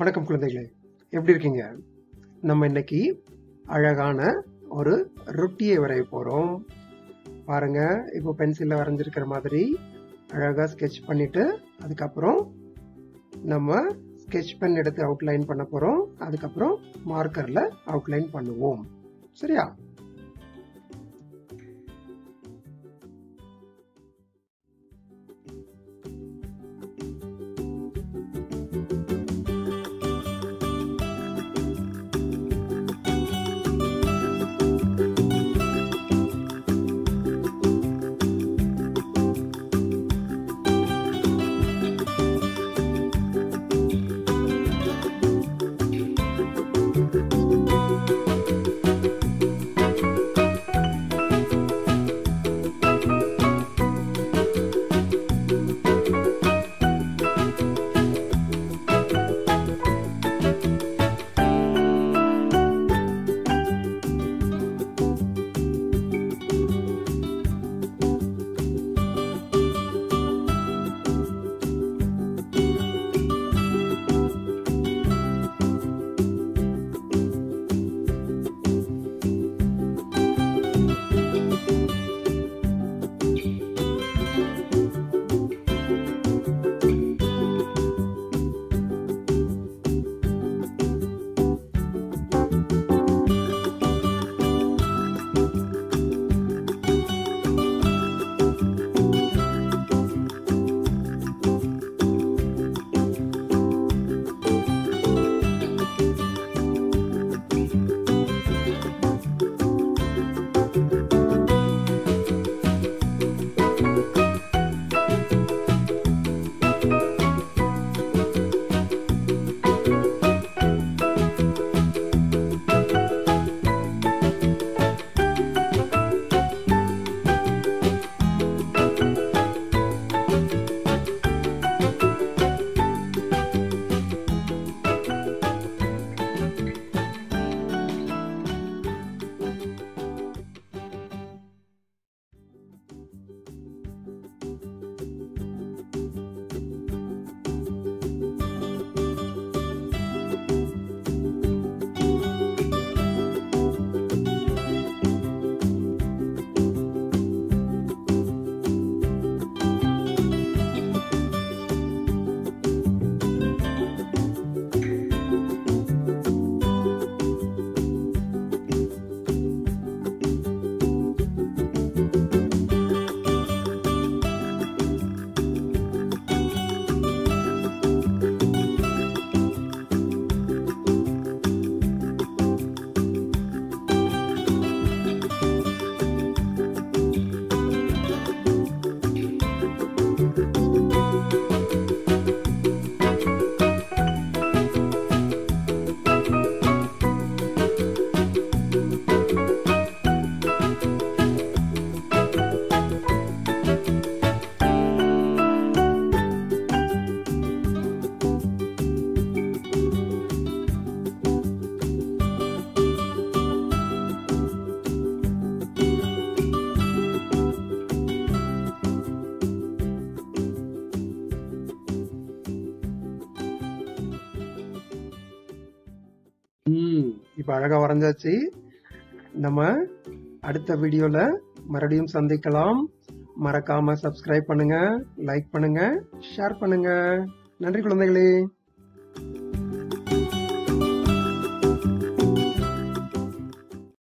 வணக்கம் குழந்தைகளே, எப்படி இருக்கீங்க? நம்ம இன்னைக்கு அழகான ஒரு ரொட்டியை வரைய போறோம். பாருங்க, இப்போ பென்சில்ல வரைஞ்சிருக்கிற மாதிரி அழகா ஸ்கெட்ச் பண்ணிட்டு அதுக்கப்புறம் நம்ம ஸ்கெட்ச் பென் எடுத்து அவுட்லைன் பண்ண போறோம். அதுக்கப்புறம் மார்க்கர்ல அவுட்லைன் பண்ணுவோம். சரியா? இப்ப அழகா வரைஞ்சாச்சு. நம்ம அடுத்த வீடியோல மறுபடியும் சந்திக்கலாம். மறக்காம சப்ஸ்கிரைப் பண்ணுங்க, லைக் பண்ணுங்க, ஷேர் பண்ணுங்க. நன்றி குழந்தைகளே.